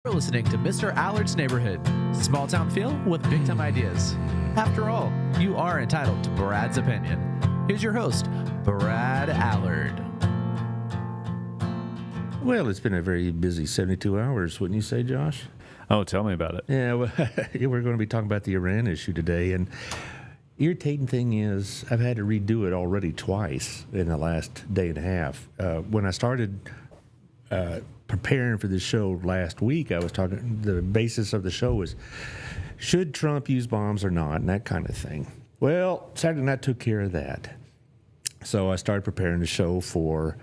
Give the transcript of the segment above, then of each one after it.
You're listening to Mr. Allard's Neighborhood. Small town feel with big time ideas. After all, you are entitled to Brad's opinion. Here's your host, Brad Allard. Well, it's been a very busy 72 hours, wouldn't you say, Josh? Oh, tell me about it. Yeah, well, we're going to be talking about the Iran issue today. And irritating thing is, I've had to redo it already twice in the last day and a half. When I started preparing for this show last week, I was talking, the basis of the show was, should Trump use bombs or not, and that kind of thing. Well, Saturday night took care of that. So I started preparing the show for,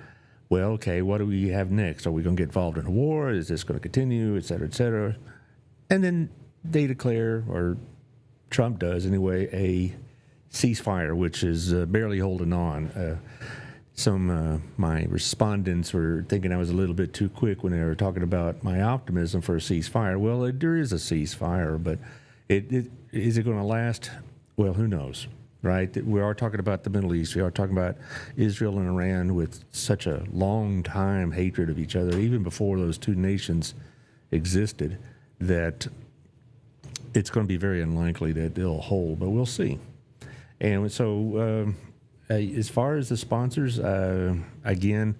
well, okay, what do we have next? Are we going to get involved in a war? Is this going to continue, et cetera, et cetera? And then they declare, or Trump does anyway, a ceasefire, which is barely holding on. Some my respondents were thinking I was a little bit too quick when they were talking about my optimism for a ceasefire. Well, there is a ceasefire, but is it going to last? Well, who knows, right? We are talking about the Middle East. We are talking about Israel and Iran with such a long time hatred of each other, even before those two nations existed, that it's going to be very unlikely that they'll hold, but we'll see. And so as far as the sponsors, again,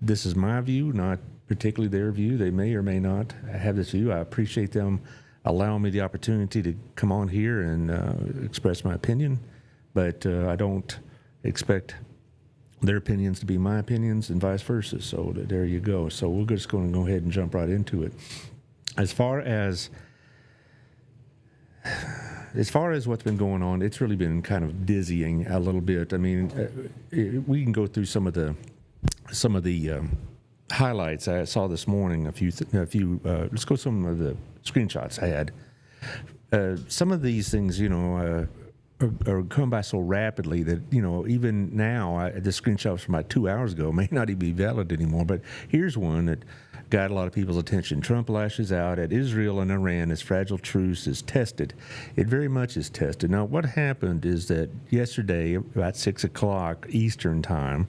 this is my view, not particularly their view. They may or may not have this view. I appreciate them allowing me the opportunity to come on here and express my opinion, but I don't expect their opinions to be my opinions and vice versa. So there you go. So we're just going to go ahead and jump right into it. As far as what's been going on, it's really been kind of dizzying a little bit. I mean, we can go through some of the highlights I saw this morning. Let's go some of the screenshots I had. Some of these things, are coming by so rapidly that, even now, the screenshots from about 2 hours ago may not even be valid anymore. But here's one that got a lot of people's attention. Trump lashes out at Israel and Iran as fragile truce is tested. It very much is tested. Now, what happened is that yesterday, about 6 o'clock Eastern time,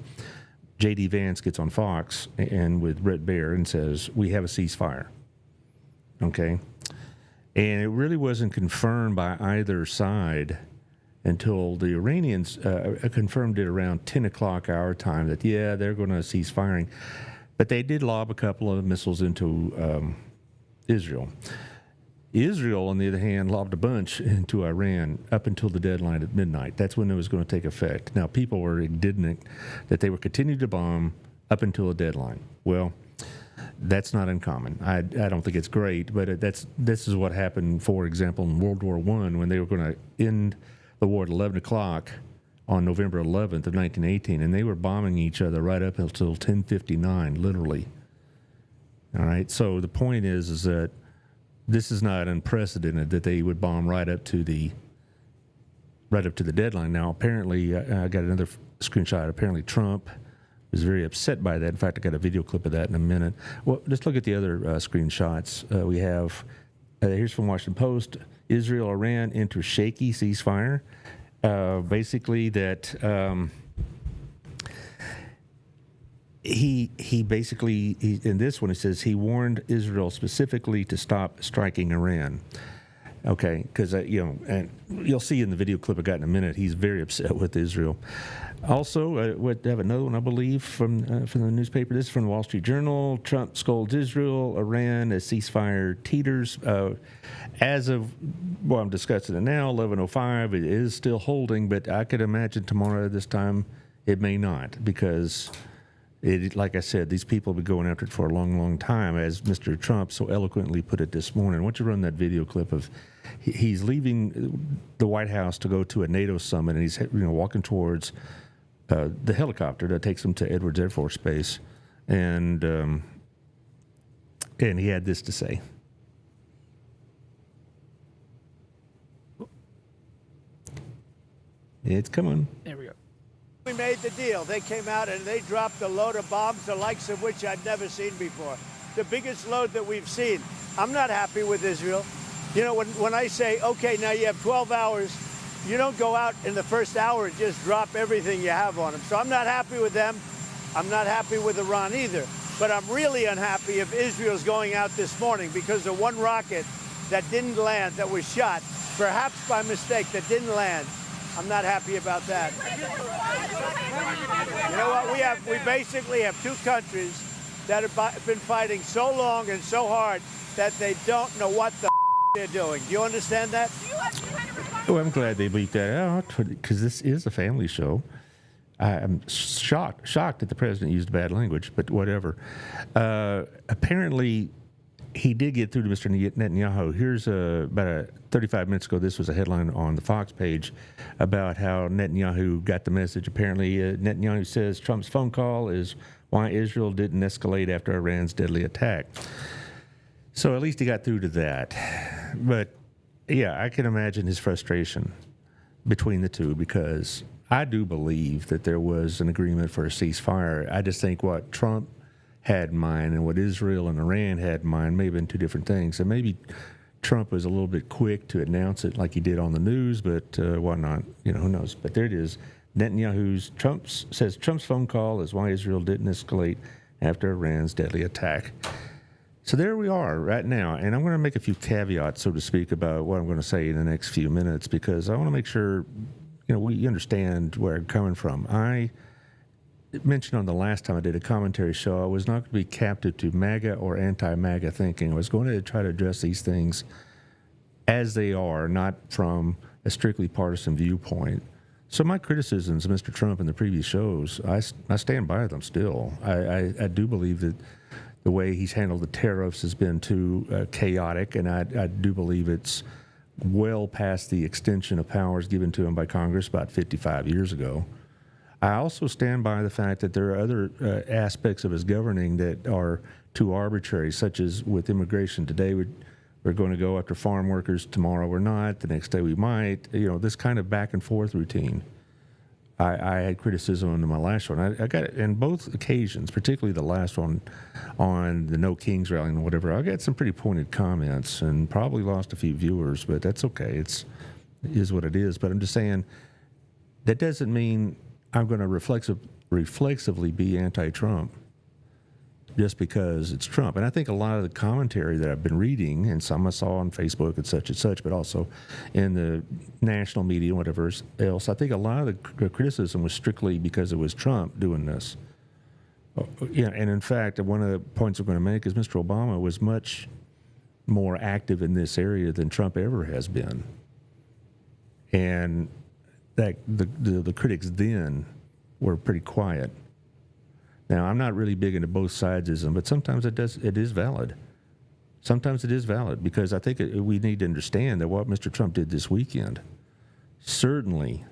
J.D. Vance gets on Fox and with Brett Baer and says, we have a ceasefire. Okay? And it really wasn't confirmed by either side until the Iranians confirmed it around 10 o'clock our time that, yeah, they're going to cease firing. But they did lob a couple of missiles into Israel. Israel, on the other hand, lobbed a bunch into Iran up until the deadline at midnight. That's when it was going to take effect. Now, people were indignant that they were continuing to bomb up until a deadline. Well, that's not uncommon. I don't think it's great, but this is what happened, for example, in World War I, when they were going to end the war at 11 o'clock on November 11th of 1918, and they were bombing each other right up until 10:59, literally. All right, so the point is that this is not unprecedented that they would bomb right up to the deadline. Now, apparently, I got another screenshot. Apparently, Trump was very upset by that. In fact, I got a video clip of that in a minute. Well, let's look at the other screenshots. We have, here's from Washington Post, Israel, Iran enter shaky ceasefire. Basically that he basically, in this one, it says he warned Israel specifically to stop striking Iran. Okay, because, and you'll see in the video clip I got in a minute, he's very upset with Israel. Also, I have another one, I believe, from the newspaper. This is from the Wall Street Journal. Trump scolds Israel, Iran as ceasefire teeters. As of, well, I'm discussing it now, 11:05, it is still holding, but I could imagine tomorrow at this time it may not, because, like I said, these people have been going after it for a long, long time, as Mr. Trump so eloquently put it this morning. Why don't you run that video clip of he's leaving the White House to go to a NATO summit, and he's walking towards the helicopter that takes him to Edwards Air Force Base, and he had this to say. It's coming. There we go. We made the deal. They came out and they dropped a load of bombs, the likes of which I've never seen before. The biggest load that we've seen. I'm not happy with Israel. When I say, okay, now you have 12 hours, you don't go out in the first hour and just drop everything you have on them. So I'm not happy with them. I'm not happy with Iran either. But I'm really unhappy if Israel's going out this morning because the one rocket that didn't land, that was shot, perhaps by mistake, that didn't land. I'm not happy about that. You know what? We basically have two countries that have been fighting so long and so hard that they don't know what the they're doing. Do you understand that? Well, I'm glad they bleeped that out because this is a family show. I'm shocked that the president used bad language, but whatever. Apparently, he did get through to Mr. Netanyahu. Here's about 35 minutes ago, this was a headline on the Fox page about how Netanyahu got the message. Apparently, Netanyahu says Trump's phone call is why Israel didn't escalate after Iran's deadly attack. So at least he got through to that. But, yeah, I can imagine his frustration between the two because I do believe that there was an agreement for a ceasefire. I just think what Trump had in mind and what Israel and Iran had in mind may have been two different things. And maybe Trump was a little bit quick to announce it like he did on the news, but why not? You know, who knows? But there it is. Trump says Trump's phone call is why Israel didn't escalate after Iran's deadly attack. So there we are right now. And I'm going to make a few caveats, so to speak, about what I'm going to say in the next few minutes because I want to make sure, we understand where I'm coming from. I mentioned on the last time I did a commentary show, I was not going to be captive to MAGA or anti-MAGA thinking. I was going to try to address these things as they are, not from a strictly partisan viewpoint. So my criticisms of Mr. Trump in the previous shows, I stand by them still. I do believe that the way he's handled the tariffs has been too chaotic, and I do believe it's well past the extension of powers given to him by Congress about 55 years ago. I also stand by the fact that there are other aspects of his governing that are too arbitrary, such as with immigration. Today we're going to go after farm workers, tomorrow we're not, the next day we might. This kind of back and forth routine. I had criticism on my last one. I got it in both occasions, particularly the last one on the No Kings rally and whatever. I got some pretty pointed comments and probably lost a few viewers, but that's okay. It is what it is. But I'm just saying that doesn't mean I'm going to reflexively be anti-Trump just because it's Trump. And I think a lot of the commentary that I've been reading, and some I saw on Facebook and such, but also in the national media and whatever else, I think a lot of the criticism was strictly because it was Trump doing this. Yeah, and in fact, one of the points I'm going to make is Mr. Obama was much more active in this area than Trump ever has been. And that the critics then were pretty quiet. Now, I'm not really big into both sidesism, but sometimes it is valid. Sometimes it is valid because I think we need to understand that what Mr. Trump did this weekend certainly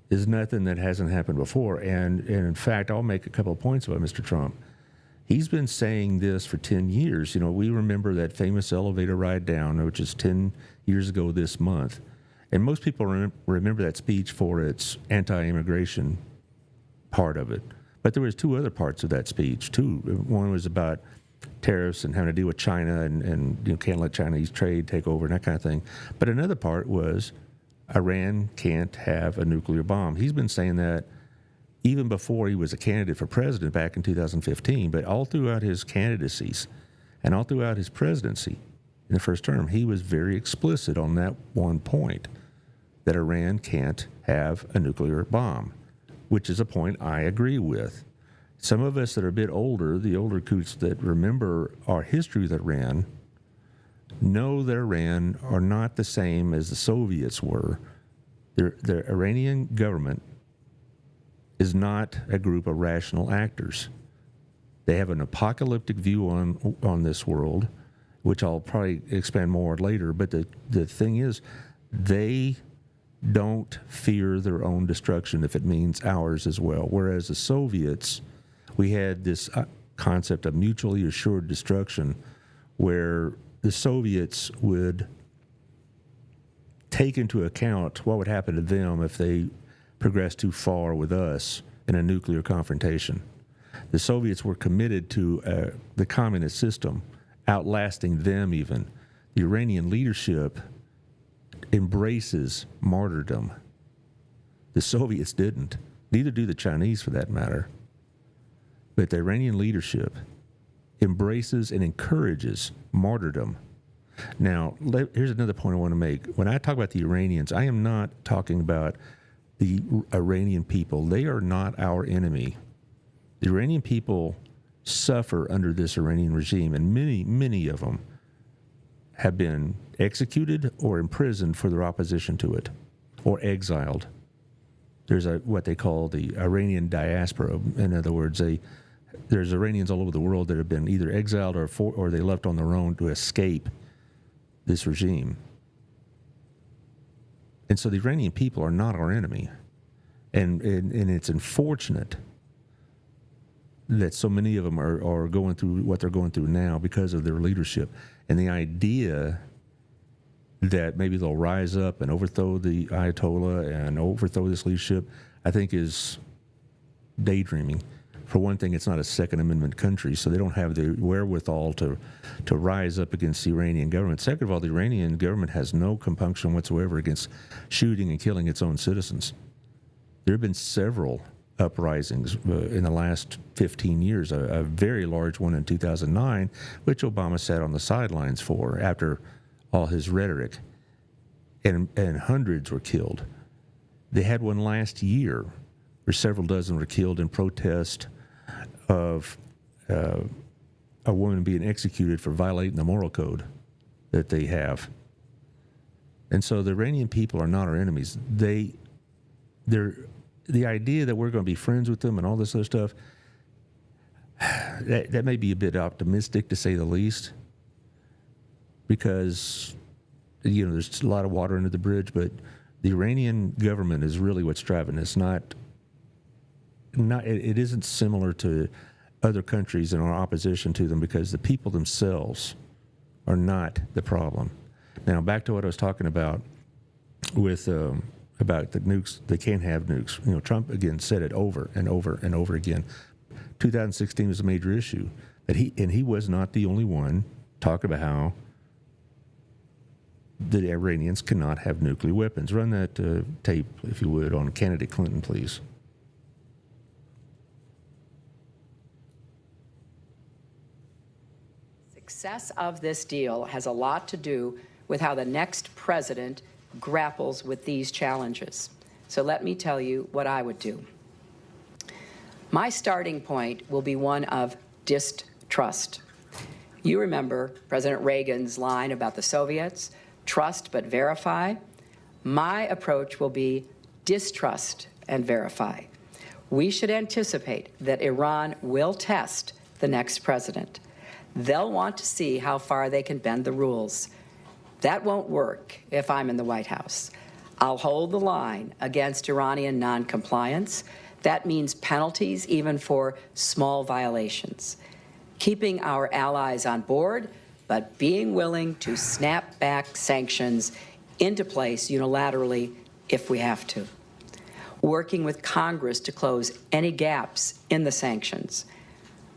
is nothing that hasn't happened before. And in fact, I'll make a couple of points about Mr. Trump. He's been saying this for 10 years. We remember that famous elevator ride down, which is 10 years ago this month. And most people remember that speech for its anti-immigration part of it. But there was two other parts of that speech, too. One was about tariffs and having to deal with China and can't let Chinese trade take over and that kind of thing. But another part was Iran can't have a nuclear bomb. He's been saying that even before he was a candidate for president back in 2015, but all throughout his candidacies and all throughout his presidency in the first term, he was very explicit on that one point, that Iran can't have a nuclear bomb, which is a point I agree with. Some of us that are a bit older, the older coots that remember our history with Iran, know that Iran are not the same as the Soviets were. The Iranian government is not a group of rational actors. They have an apocalyptic view on this world, which I'll probably expand more later. But the thing is, they don't fear their own destruction if it means ours as well. Whereas the Soviets, we had this concept of mutually assured destruction where the Soviets would take into account what would happen to them if they progressed too far with us in a nuclear confrontation. The Soviets were committed to the communist system, outlasting them even. The Iranian leadership embraces martyrdom. The Soviets didn't. Neither do the Chinese, for that matter. But the Iranian leadership embraces and encourages martyrdom. Now, here's another point I want to make. When I talk about the Iranians, I am not talking about the Iranian people. They are not our enemy. The Iranian people suffer under this Iranian regime, and many, many of them have been executed or imprisoned for their opposition to it, or exiled. There's what they call the Iranian diaspora. In other words, there's Iranians all over the world that have been either exiled or they left on their own to escape this regime. And so the Iranian people are not our enemy. And it's unfortunate that so many of them are going through what they're going through now because of their leadership. And the idea that maybe they'll rise up and overthrow the Ayatollah and overthrow this leadership, I think is daydreaming. For one thing, it's not a Second Amendment country, so they don't have the wherewithal to rise up against the Iranian government. Second of all, the Iranian government has no compunction whatsoever against shooting and killing its own citizens. There have been several uprisings in the last 15 years, a very large one in 2009, which Obama sat on the sidelines for after all his rhetoric, and hundreds were killed. They had one last year where several dozen were killed in protest of a woman being executed for violating the moral code that they have. And so the Iranian people are not our enemies. The idea that we're going to be friends with them and all this other stuff, that may be a bit optimistic to say the least, because there's a lot of water under the bridge. But the Iranian government is really what's driving this. It isn't similar to other countries in our opposition to them, because the people themselves are not the problem. Now, back to what I was talking about with about the nukes. They can't have nukes. Trump again said it over and over and over again. 2016 was a major issue that he was not the only one talking about how the Iranians cannot have nuclear weapons. Run that tape, if you would, on candidate Clinton, please. Success of this deal has a lot to do with how the next president grapples with these challenges. So let me tell you what I would do. My starting point will be one of distrust. You remember President Reagan's line about the Soviets, trust but verify. My approach will be distrust and verify. We should anticipate that Iran will test the next president. They'll want to see how far they can bend the rules. That won't work if I'm in the White House. I'll hold the line against Iranian noncompliance. That means penalties even for small violations. Keeping our allies on board, but being willing to snap back sanctions into place unilaterally if we have to. Working with Congress to close any gaps in the sanctions.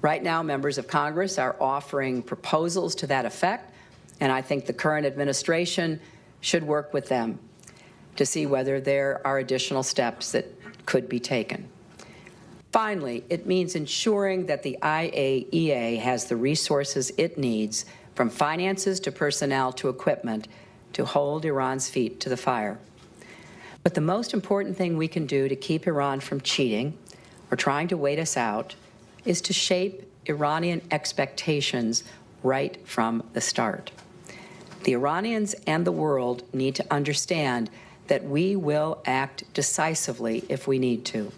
Right now, members of Congress are offering proposals to that effect, and I think the current administration should work with them to see whether there are additional steps that could be taken. Finally, it means ensuring that the IAEA has the resources it needs, from finances to personnel to equipment, to hold Iran's feet to the fire. But the most important thing we can do to keep Iran from cheating or trying to wait us out is to shape Iranian expectations right from the start. The Iranians and the world need to understand that we will act decisively if we need to.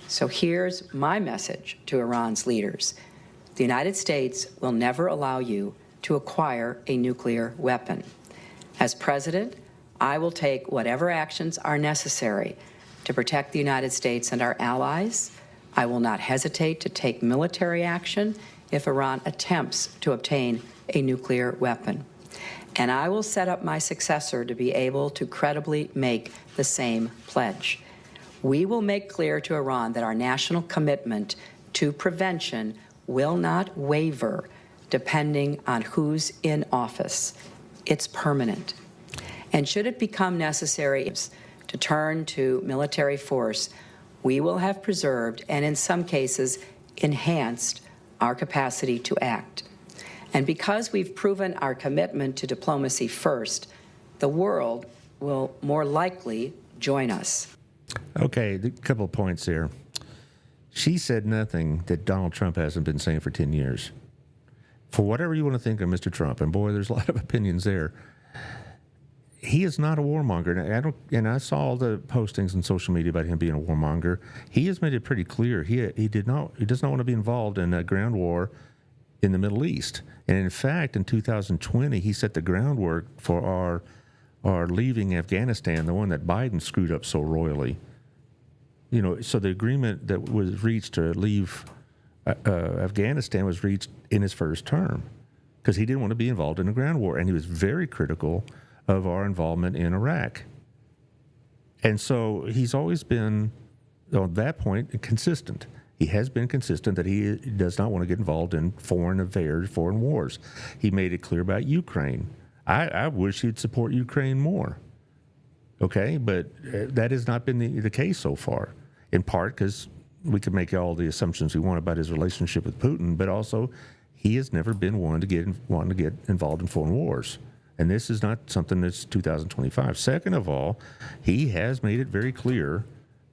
So here's my message to Iran's leaders. The United States will never allow you to acquire a nuclear weapon. As president, I will take whatever actions are necessary to protect the United States and our allies. I will not hesitate to take military action if Iran attempts to obtain a nuclear weapon. And I will set up my successor to be able to credibly make the same pledge. We will make clear to Iran that our national commitment to prevention will not waver depending on who's in office. It's permanent. And should it become necessary to turn to military force, we will have preserved and in some cases enhanced our capacity to act. And because we've proven our commitment to diplomacy first, the world will more likely join us. Okay, a couple of points here. She said nothing that Donald Trump hasn't been saying for 10 years. For whatever you want to think of Mr. Trump, and boy, there's a lot of opinions there, he is not a warmonger. And I saw all the postings on social media about him being a warmonger. He has made it pretty clear he does not want to be involved in a ground war in the Middle East. And in fact, in 2020, he set the groundwork for our leaving Afghanistan, the one that Biden screwed up so royally. You know, so the agreement that was reached to leave Afghanistan was reached in his first term because he didn't want to be involved in a ground war, and he was very critical of our involvement in Iraq. And so he's always been, on that point, consistent. He has been consistent that he does not want to get involved in foreign affairs, foreign wars. He made it clear about Ukraine. I wish he'd support Ukraine more. Okay, but that has not been the case so far, in part because we can make all the assumptions we want about his relationship with Putin, but also he has never been one to get involved in foreign wars. And this is not something that's 2025. Second of all, he has made it very clear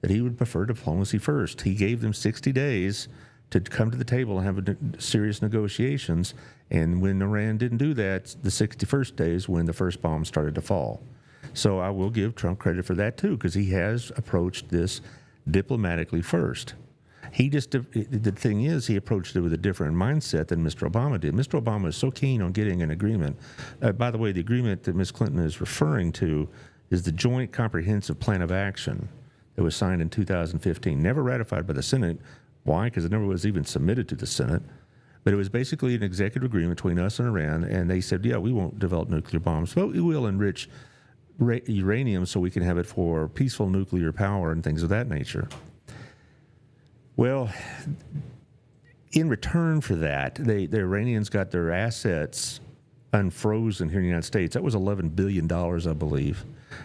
that he would prefer diplomacy first. He gave them 60 days to come to the table and have serious negotiations. And when Iran didn't do that, the 61st day is when the first bomb started to fall. So I will give Trump credit for that, too, because he has approached this diplomatically first. The thing is, he approached it with a different mindset than Mr. Obama did. Mr. Obama is so keen on getting an agreement. By the way, the agreement that Ms. Clinton is referring to is the Joint Comprehensive Plan of Action that was signed in 2015, never ratified by the Senate. Why? Because it never was even submitted to the Senate. But it was basically an executive agreement between us and Iran, and they said, yeah, we won't develop nuclear bombs, but we will enrich uranium so we can have it for peaceful nuclear power and things of that nature. Well, in return for that, the Iranians got their assets unfrozen here in the United States. That was $11 billion, I believe.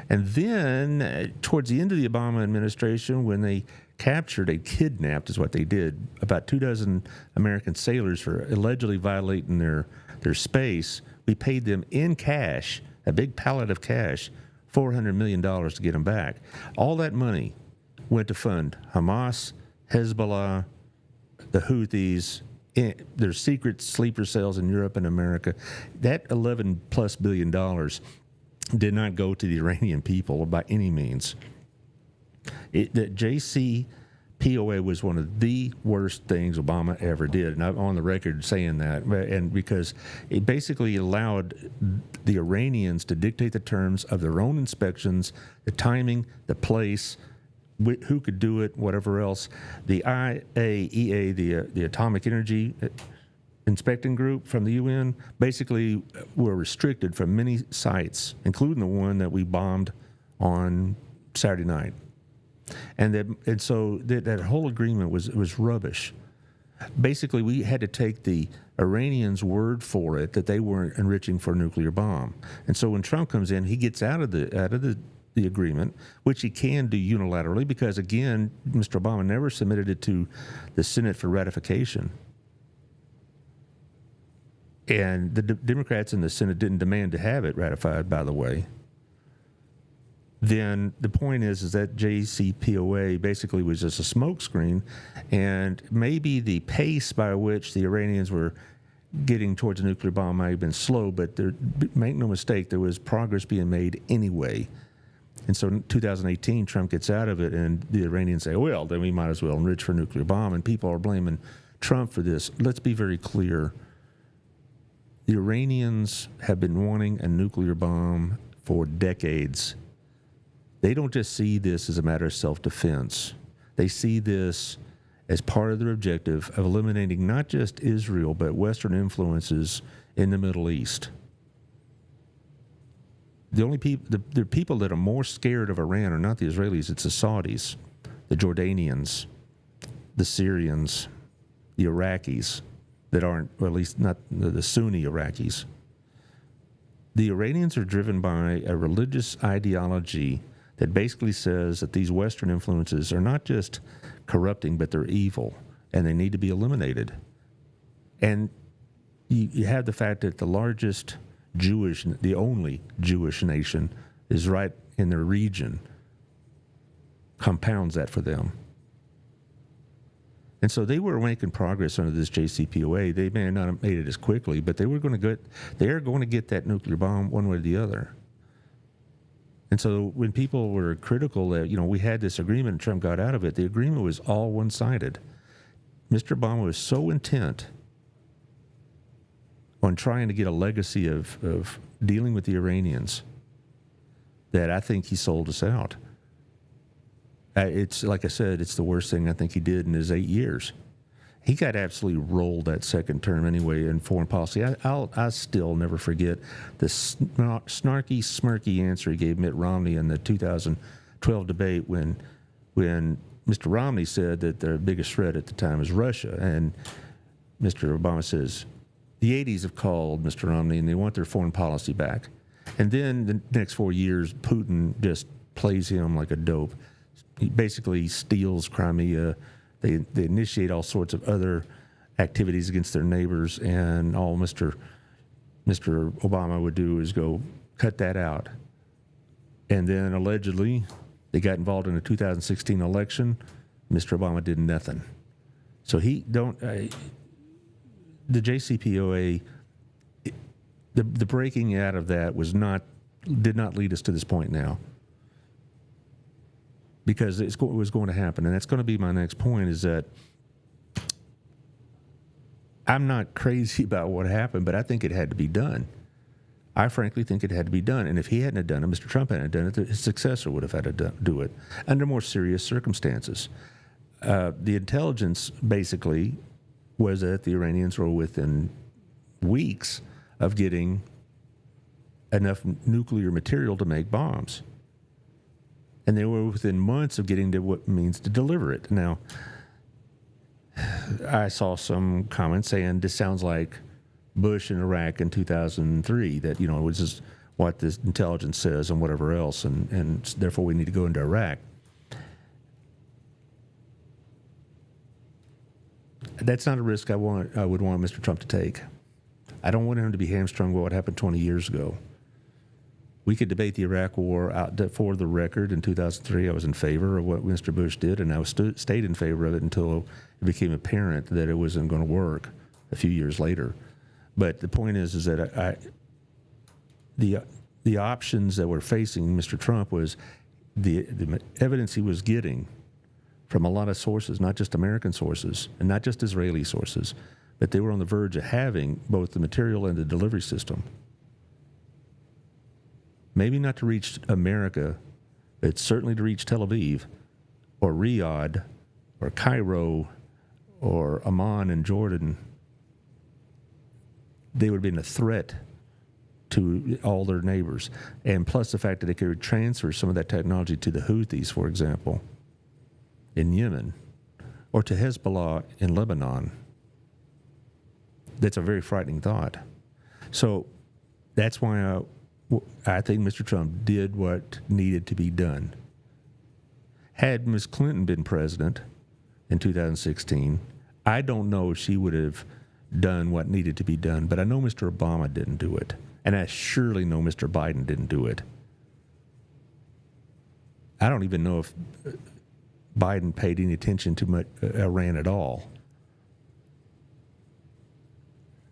And then towards the end of the Obama administration, when they kidnapped is what they did, about 24 American sailors for allegedly violating their space, we paid them in cash, a big pallet of cash, $400 million to get them back. All that money went to fund Hamas, Hezbollah, the Houthis, their secret sleeper cells in Europe and America. That $11+ billion did not go to the Iranian people by any means. The JCPOA was one of the worst things Obama ever did, and I'm on the record saying that, and because it basically allowed the Iranians to dictate the terms of their own inspections, the timing, the place, who could do it, whatever else. The IAEA, the Atomic Energy Inspecting Group from the UN, basically were restricted from many sites, including the one that we bombed on Saturday night. And so that whole agreement was rubbish. Basically, we had to take the Iranians' word for it that they weren't enriching for a nuclear bomb. And so when Trump comes in, he gets out of the agreement, which he can do unilaterally because, again, Mr. Obama never submitted it to the Senate for ratification. And the Democrats in the Senate didn't demand to have it ratified, by the way. Then the point is that JCPOA basically was just a smokescreen, and maybe the pace by which the Iranians were getting towards a nuclear bomb might have been slow, but make no mistake, there was progress being made anyway. And so in 2018, Trump gets out of it, and the Iranians say, well, then we might as well enrich for a nuclear bomb, and people are blaming Trump for this. Let's be very clear. The Iranians have been wanting a nuclear bomb for decades. They don't just see this as a matter of self-defense. They see this as part of their objective of eliminating not just Israel, but Western influences in the Middle East. The people that are more scared of Iran are not the Israelis, it's the Saudis, the Jordanians, the Syrians, the Iraqis that aren't, or at least not the Sunni Iraqis. The Iranians are driven by a religious ideology that basically says that these Western influences are not just corrupting, but they're evil, and they need to be eliminated. And you have the fact that the only Jewish nation is right in their region, compounds that for them. And so they were making progress under this JCPOA. They may not have made it as quickly, but they are going to get that nuclear bomb one way or the other. And so when people were critical that, we had this agreement and Trump got out of it, the agreement was all one-sided. Mr. Obama was so intent on trying to get a legacy of dealing with the Iranians that I think he sold us out. It's like I said, it's the worst thing I think he did in his 8 years. He got absolutely rolled that second term anyway in foreign policy. I still never forget the snarky, smirky answer he gave Mitt Romney in the 2012 debate when Mr. Romney said that their biggest threat at the time was Russia. And Mr. Obama says, the 80s have called, Mr. Romney, and they want their foreign policy back. And then the next 4 years, Putin just plays him like a dope. He basically steals Crimea. They initiate all sorts of other activities against their neighbors, and all Mr. Obama would do is go cut that out. And then allegedly, they got involved in the 2016 election. Mr. Obama did nothing. So the JCPOA, the breaking out of that did not lead us to this point now. Because it was going to happen. And that's going to be my next point, is that I'm not crazy about what happened, but I think it had to be done. I frankly think it had to be done. And if he hadn't done it, Mr. Trump hadn't done it, his successor would have had to do it under more serious circumstances. The intelligence basically was that the Iranians were within weeks of getting enough nuclear material to make bombs. And they were within months of getting to what means to deliver it. Now, I saw some comments saying this sounds like Bush in Iraq in 2003, that, this is what this intelligence says and whatever else, and therefore we need to go into Iraq. That's not a risk I would want Mr. Trump to take. I don't want him to be hamstrung by what happened 20 years ago. We could debate the Iraq War out for the record. In 2003, I was in favor of what Mr. Bush did, and I stayed in favor of it until it became apparent that it wasn't going to work a few years later. But the point is that the options that we're facing Mr. Trump was the evidence he was getting from a lot of sources, not just American sources and not just Israeli sources, but they were on the verge of having both the material and the delivery system. Maybe not to reach America, but certainly to reach Tel Aviv or Riyadh or Cairo or Amman in Jordan. They would have been a threat to all their neighbors. And plus the fact that they could transfer some of that technology to the Houthis, for example, in Yemen, or to Hezbollah in Lebanon. That's a very frightening thought. So that's why I think Mr. Trump did what needed to be done. Had Ms. Clinton been president in 2016, I don't know if she would have done what needed to be done, but I know Mr. Obama didn't do it, and I surely know Mr. Biden didn't do it. I don't even know if Biden paid any attention to Iran at all.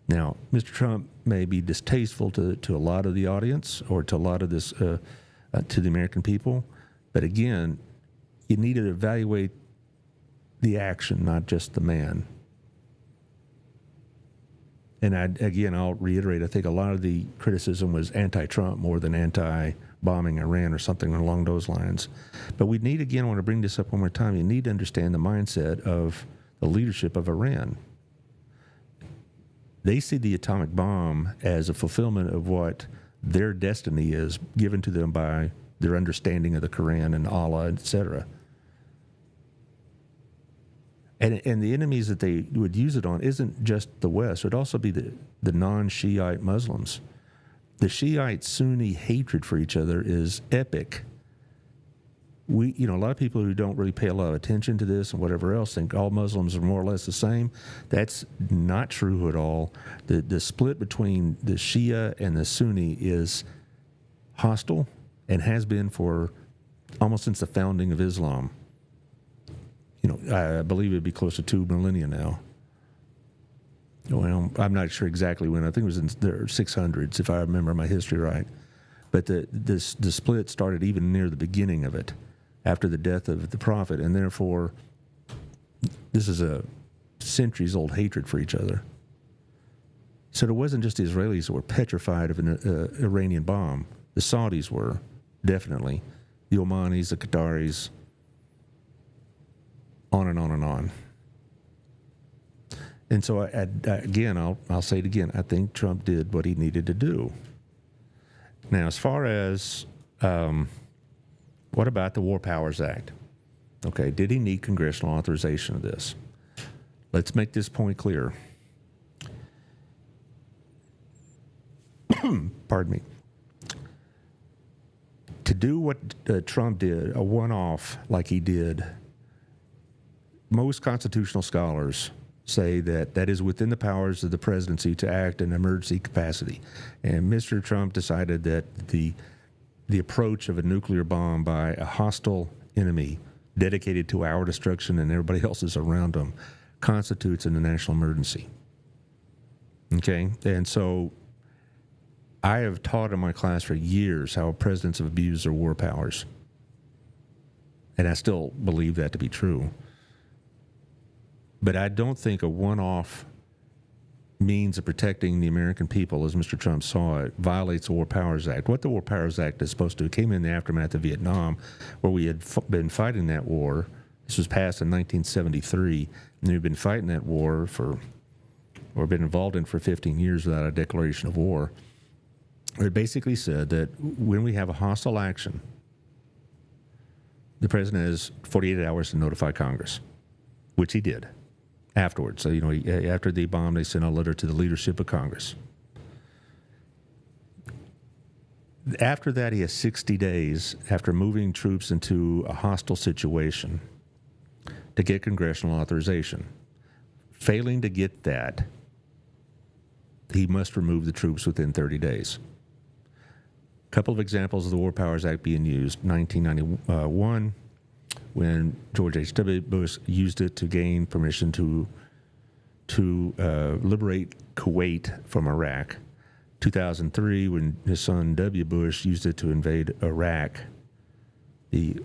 Now, Mr. Trump may be distasteful to a lot of the audience or to a lot of this, to the American people, but again, you need to evaluate the action, not just the man. And I'll reiterate, I think a lot of the criticism was anti-Trump more than anti-bombing Iran or something along those lines. But we need, again, I want to bring this up one more time, you need to understand the mindset of the leadership of Iran. They see the atomic bomb as a fulfillment of what their destiny is given to them by their understanding of the Quran and Allah, etc. And the enemies that they would use it on isn't just the West. It would also be the non-Shiite Muslims. The Shiite-Sunni hatred for each other is epic. a lot of people who don't really pay a lot of attention to this and whatever else think all Muslims are more or less the same. That's not true at all. The split between the Shia and the Sunni is hostile and has been for almost since the founding of Islam. I believe it'd be close to 2 millennia now. Well, I'm not sure exactly when. I think it was in the 600s, if I remember my history right. But the split started even near the beginning of it, after the death of the Prophet, and therefore, this is a centuries-old hatred for each other. So it wasn't just the Israelis that were petrified of an Iranian bomb. The Saudis were, definitely. The Omanis, the Qataris, on and on and on. And so, I'll say it again. I think Trump did what he needed to do. Now, as far as what about the War Powers Act? Okay, did he need congressional authorization of this? Let's make this point clear. Pardon me. To do what Trump did, a one-off like he did, most constitutional scholars say that is within the powers of the presidency to act in emergency capacity. And Mr. Trump decided that the approach of a nuclear bomb by a hostile enemy dedicated to our destruction and everybody else's around them constitutes a national emergency. Okay? And so I have taught in my class for years how presidents have abused their war powers. And I still believe that to be true. But I don't think a one-off means of protecting the American people, as Mr. Trump saw it, violates the War Powers Act. What the War Powers Act is supposed to do came in the aftermath of Vietnam, where we had been fighting that war. This was passed in 1973, and we've been fighting that war or been involved in for 15 years without a declaration of war. It basically said that when we have a hostile action, the president has 48 hours to notify Congress, which he did. Afterwards. So, after the bomb, they sent a letter to the leadership of Congress. After that, he has 60 days after moving troops into a hostile situation to get congressional authorization. Failing to get that, he must remove the troops within 30 days. A couple of examples of the War Powers Act being used. 1991, when George H.W. Bush used it to gain permission to liberate Kuwait from Iraq. 2003, when his son W. Bush used it to invade Iraq. The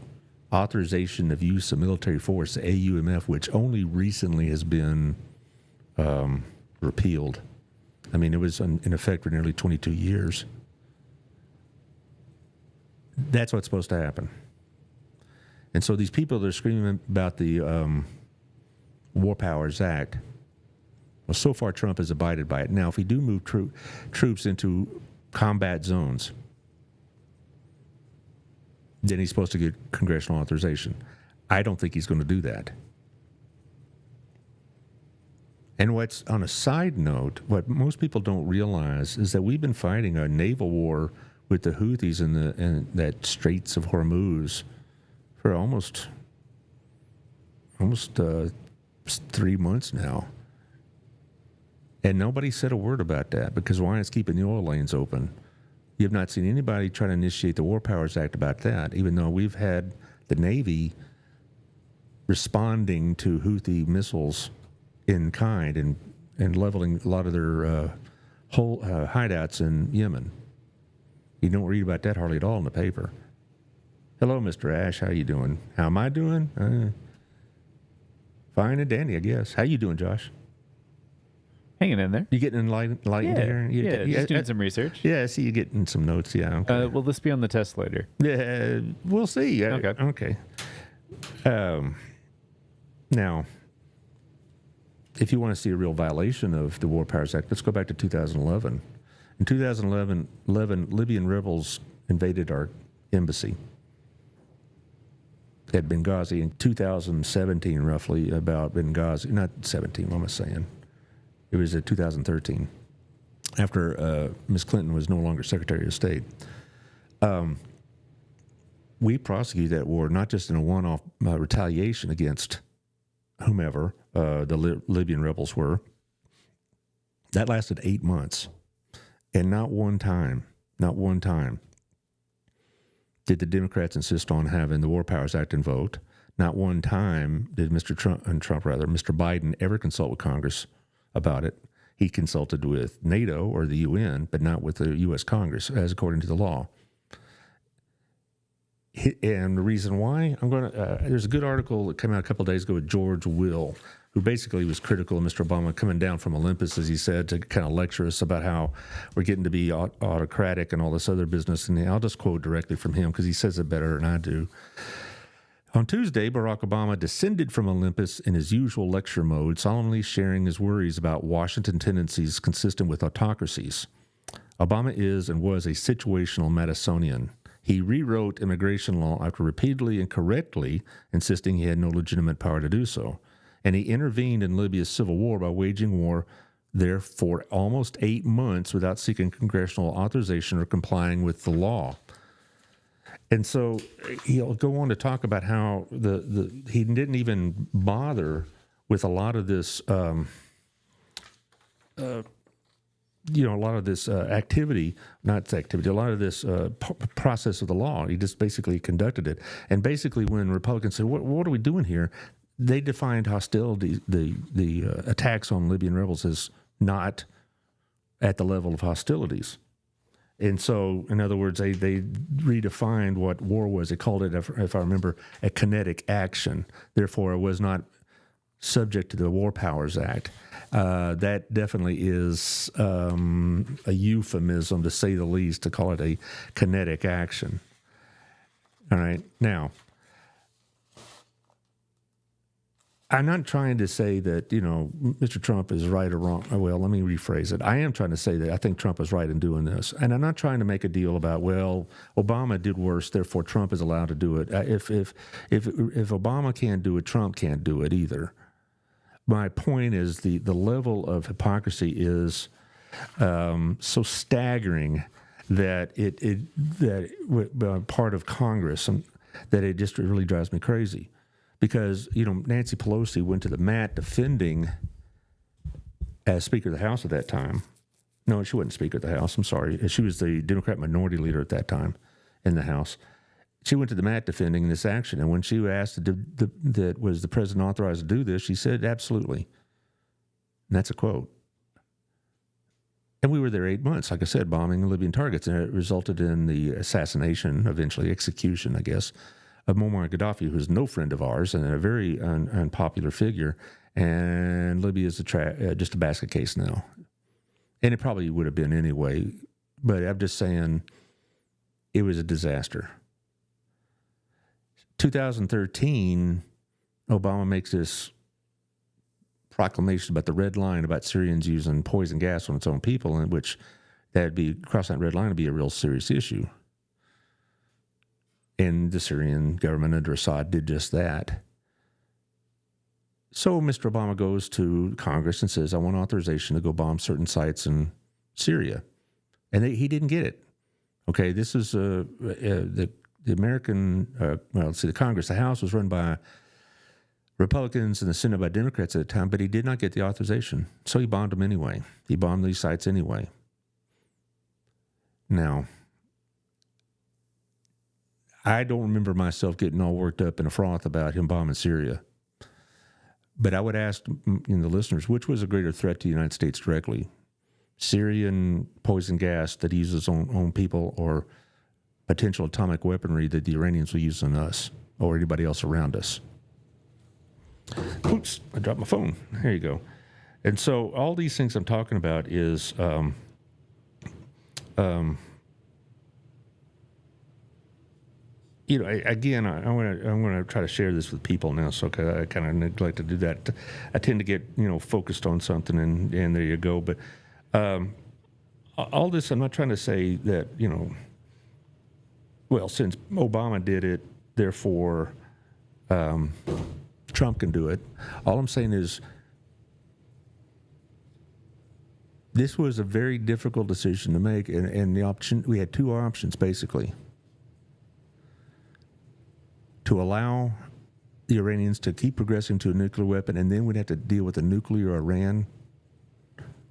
authorization of use of military force, the AUMF, which only recently has been repealed. I mean, it was in effect for nearly 22 years. That's what's supposed to happen. And so these people that are screaming about the War Powers Act, well, so far Trump has abided by it. Now, if we do move troops into combat zones, then he's supposed to get congressional authorization. I don't think he's going to do that. And what's on a side note, what most people don't realize is that we've been fighting a naval war with the Houthis in that Straits of Hormuz for almost 3 months now. And nobody said a word about that because why is keeping the oil lanes open? You have not seen anybody try to initiate the War Powers Act about that, even though we've had the Navy responding to Houthi missiles in kind and leveling a lot of their whole hideouts in Yemen. You don't read about that hardly at all in the paper. Hello, Mr. Ash. How you doing? How am I doing? Fine and dandy, I guess. How you doing, Josh? Hanging in there. You getting enlightened here? Just doing some research. Yeah, I see you getting some notes. Yeah. Okay. Will this be on the test later? Yeah, we'll see. Okay. Now, if you want to see a real violation of the War Powers Act, let's go back to 2011. In 2011, Libyan rebels invaded our embassy at Benghazi. In 2017, roughly, about Benghazi. Not 17, what am I saying? It was 2013, after Ms. Clinton was no longer Secretary of State. we prosecuted that war not just in a one-off retaliation against whomever the Libyan rebels were. That lasted 8 months. And not one time did the Democrats insist on having the War Powers Act invoked. Not one time did Mr. Biden ever consult with Congress about it. He consulted with NATO or the UN, but not with the U.S. Congress, as according to the law. And the reason why, there's a good article that came out a couple of days ago with George Will, who basically was critical of Mr. Obama coming down from Olympus, as he said, to kind of lecture us about how we're getting to be autocratic and all this other business. And I'll just quote directly from him because he says it better than I do. On Tuesday, Barack Obama descended from Olympus in his usual lecture mode, solemnly sharing his worries about Washington tendencies consistent with autocracies. Obama is and was a situational Madisonian. He rewrote immigration law after repeatedly and correctly insisting he had no legitimate power to do so. And he intervened in Libya's civil war by waging war there for almost 8 months without seeking congressional authorization or complying with the law. And so he'll go on to talk about how he didn't even bother with a lot of this, a lot of this a lot of this process of the law. He just basically conducted it. And basically, when Republicans said, "What are we doing here?" they defined hostility, the attacks on Libyan rebels, as not at the level of hostilities. And so, in other words, they redefined what war was. They called it, if I remember, a kinetic action. Therefore, it was not subject to the War Powers Act. That definitely is a euphemism, to say the least, to call it a kinetic action. All right. Now, I'm not trying to say that, Mr. Trump is right or wrong. Well, let me rephrase it. I am trying to say that I think Trump is right in doing this. And I'm not trying to make a deal about, well, Obama did worse, therefore Trump is allowed to do it. If Obama can't do it, Trump can't do it either. My point is the level of hypocrisy is so staggering that part of Congress, that it just really drives me crazy. Because, Nancy Pelosi went to the mat defending, as Speaker of the House at that time. No, she wasn't Speaker of the House. I'm sorry. She was the Democrat minority leader at that time in the House. She went to the mat defending this action. And when she was asked that was the president authorized to do this, she said, absolutely. And that's a quote. And we were there 8 months, like I said, bombing Libyan targets. And it resulted in the assassination, eventually execution, I guess, of Muammar Gaddafi, who's no friend of ours and a very unpopular figure. And Libya is just a basket case now. And it probably would have been anyway. But I'm just saying it was a disaster. 2013, Obama makes this proclamation about the red line, about Syrians using poison gas on its own people, in which crossing that red line would be a real serious issue. And the Syrian government under Assad did just that. So Mr. Obama goes to Congress and says, I want authorization to go bomb certain sites in Syria. And he didn't get it. Okay, this is the American, the Congress, the House was run by Republicans and the Senate by Democrats at the time, but he did not get the authorization. So he bombed them anyway. He bombed these sites anyway. Now, I don't remember myself getting all worked up in a froth about him bombing Syria. But I would ask the listeners, which was a greater threat to the United States directly? Syrian poison gas that he uses on people, or potential atomic weaponry that the Iranians will use on us or anybody else around us? Oops, I dropped my phone. There you go. And so all these things I'm talking about is again, I'm going to try to share this with people now. So I kind of neglect to do that. I tend to get focused on something, and there you go. But all this, I'm not trying to say that well, since Obama did it, therefore Trump can do it. All I'm saying is this was a very difficult decision to make, and the option, we had two options basically. to allow the Iranians to keep progressing to a nuclear weapon, and then we'd have to deal with a nuclear Iran,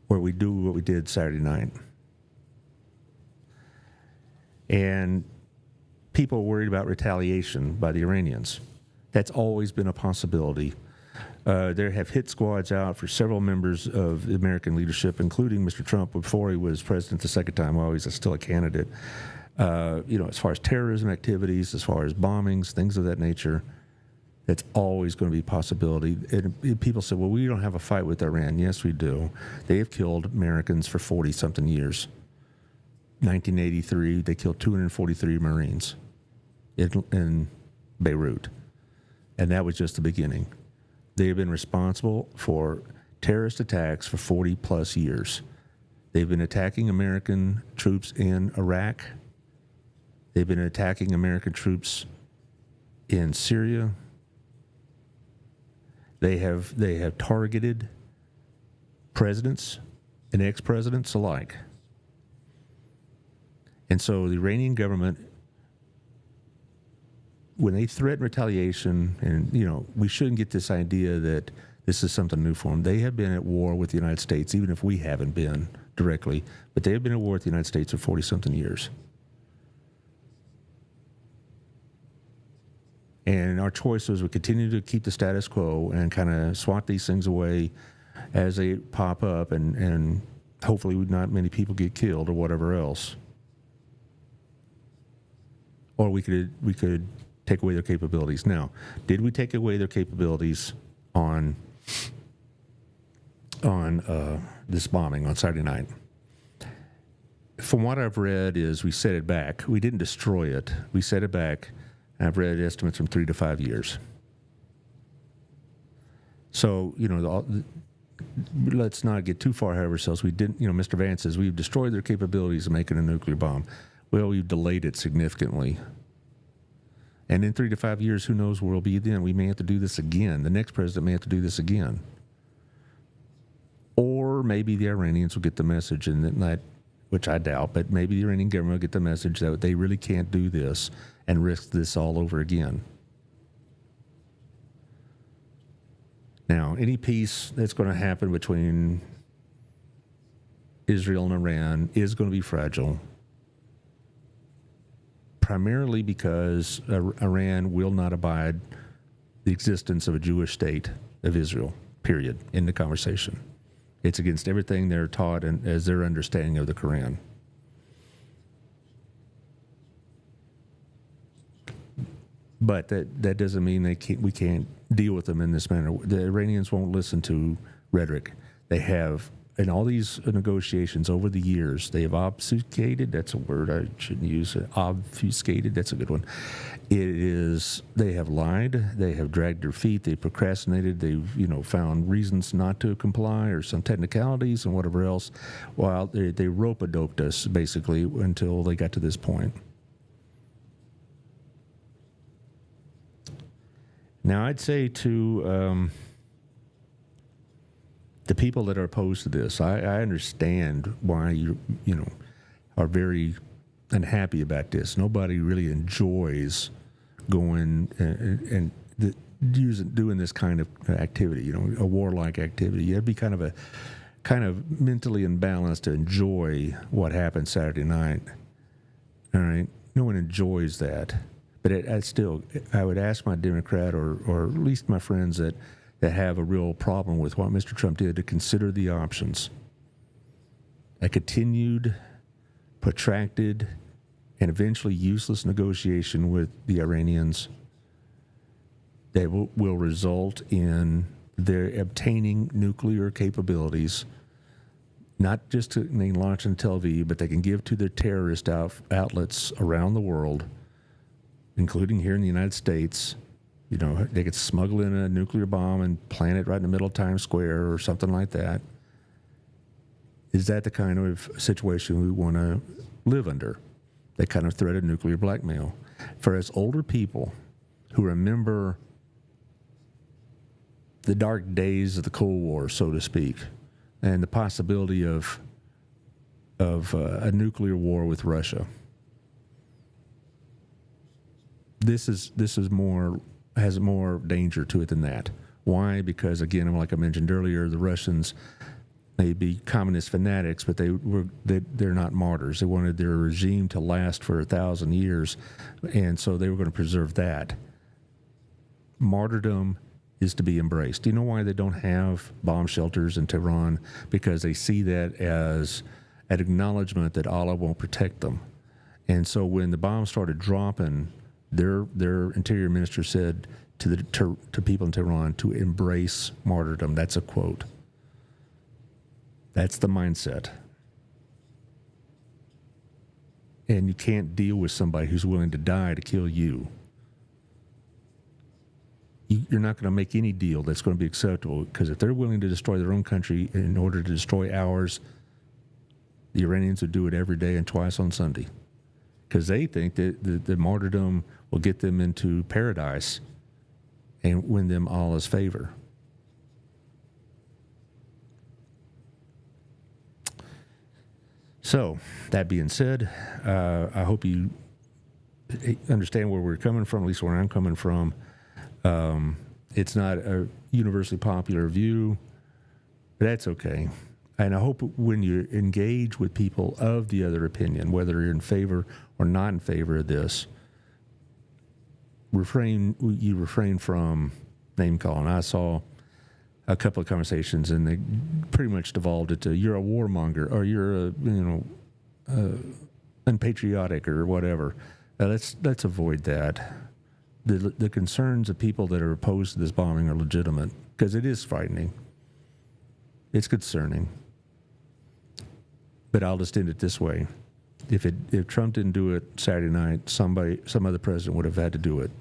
or we do what we did Saturday night. And people are worried about retaliation by the Iranians. That's always been a possibility. There have hit squads out for several members of the American leadership, including Mr. Trump before he was president the second time while he was still a candidate. As far as terrorism activities, as far as bombings, things of that nature, that's always going to be a possibility. And people say, well, we don't have a fight with Iran. Yes, we do. They have killed Americans for 40-something years. 1983, they killed 243 Marines in Beirut. And that was just the beginning. They have been responsible for terrorist attacks for 40-plus years. They've been attacking American troops in Iraq. They've been attacking American troops in Syria. They have targeted presidents and ex-presidents alike. And so the Iranian government, when they threaten retaliation, and we shouldn't get this idea that this is something new for them. They have been at war with the United States, even if we haven't been directly, but they have been at war with the United States for 40-something years. And our choice was we continue to keep the status quo and kind of swat these things away as they pop up, and hopefully not many people get killed or whatever else. Or we could take away their capabilities. Now, did we take away their capabilities on this bombing on Saturday night? From what I've read is we set it back. We didn't destroy it. We set it back. I've read estimates from 3 to 5 years. So, let's not get too far ahead of ourselves. We didn't, Mr. Vance says we've destroyed their capabilities of making a nuclear bomb. Well, we've delayed it significantly. And in 3 to 5 years, who knows where we'll be then? We may have to do this again. The next president may have to do this again. Or maybe the Iranians will get the message, which I doubt, but maybe the Iranian government will get the message that they really can't do this and risk this all over again. Now, any peace that's going to happen between Israel and Iran is going to be fragile, primarily because Iran will not abide the existence of a Jewish state of Israel, period, in the conversation. It's against everything they're taught and as their understanding of the Quran. But that doesn't mean we can't deal with them in this manner. The Iranians won't listen to rhetoric. They have, in all these negotiations over the years, they have obfuscated. That's a word I shouldn't use. Obfuscated. That's a good one. They have lied. They have dragged their feet. They procrastinated. They've found reasons not to comply or some technicalities and whatever else. While they rope-a-doped us basically until they got to this point. Now, I'd say to the people that are opposed to this, I understand why you are very unhappy about this. Nobody really enjoys going and doing this kind of activity, a warlike activity. You have to be kind of mentally imbalanced to enjoy what happened Saturday night. All right, no one enjoys that. But I would ask my Democrat or at least my friends that have a real problem with what Mr. Trump did to consider the options. A continued, protracted, and eventually useless negotiation with the Iranians that will result in their obtaining nuclear capabilities, not just to launch in Tel Aviv, but they can give to their terrorist outlets around the world, including here in the United States. They could smuggle in a nuclear bomb and plant it right in the middle of Times Square or something like that. Is that the kind of situation we want to live under? That kind of threat of nuclear blackmail. For us older people who remember the dark days of the Cold War, so to speak, and the possibility of a nuclear war with Russia, this is more, has more danger to it than that. Why? Because again, like I mentioned earlier, the Russians may be communist fanatics, but they're not martyrs. They wanted their regime to last for 1,000 years, and so they were going to preserve that. Martyrdom is to be embraced. Do you know why they don't have bomb shelters in Tehran? Because they see that as an acknowledgement that Allah won't protect them. And so when the bombs started dropping, their interior minister said to people in Tehran to embrace martyrdom. That's a quote. That's the mindset. And you can't deal with somebody who's willing to die to kill you. You're not going to make any deal that's going to be acceptable, because if they're willing to destroy their own country in order to destroy ours, the Iranians would do it every day and twice on Sunday, because they think that the martyrdom will get them into paradise and win them Allah's favor. So, that being said, I hope you understand where we're coming from, at least where I'm coming from. It's not a universally popular view, but that's okay. And I hope when you engage with people of the other opinion, whether you're in favor or not in favor of this, you refrain from name calling. I saw a couple of conversations, and they pretty much devolved it to, you're a warmonger, or you're a unpatriotic, or whatever. Let's avoid that. The concerns of people that are opposed to this bombing are legitimate, because it is frightening. It's concerning. But I'll just end it this way. If Trump didn't do it Saturday night, some other president would have had to do it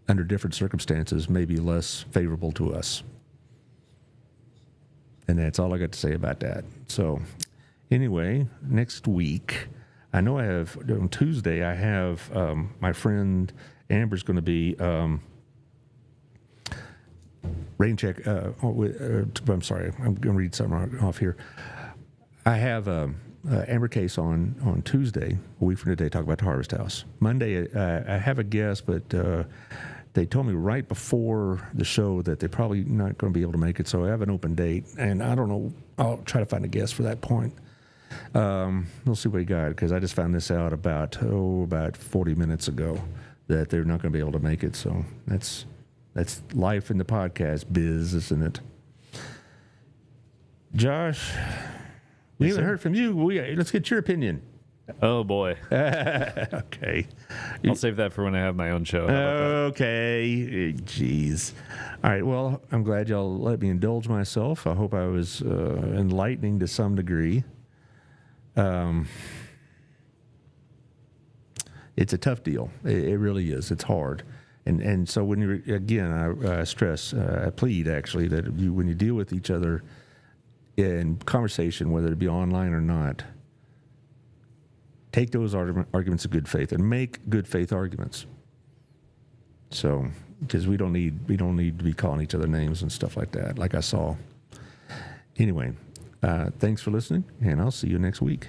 under different circumstances, maybe less favorable to us. And that's all I got to say about that. So anyway, next week, I know on Tuesday, I have my friend Amber's going to be rain check. I'm sorry, I'm going to read something off here. I have Amber Case on Tuesday, a week from today, talk about the Harvest House. Monday, I have a guest, but they told me right before the show that they're probably not going to be able to make it, so I have an open date, and I don't know. I'll try to find a guest for that point. We'll see what we got, because I just found this out about 40 minutes ago that they're not going to be able to make it. So that's life in the podcast biz, isn't it? Josh, we haven't heard from you. Let's get your opinion. Oh boy. Okay. I'll save that for when I have my own show. Okay. Jeez. All right. Well, I'm glad y'all let me indulge myself. I hope I was enlightening to some degree. It's a tough deal. It really is. It's hard. And so when you, again, I stress, I plead actually that when you deal with each other in conversation, whether it be online or not, take those arguments of good faith and make good faith arguments. So, because we don't need to be calling each other names and stuff like that, like I saw. Anyway, thanks for listening, and I'll see you next week.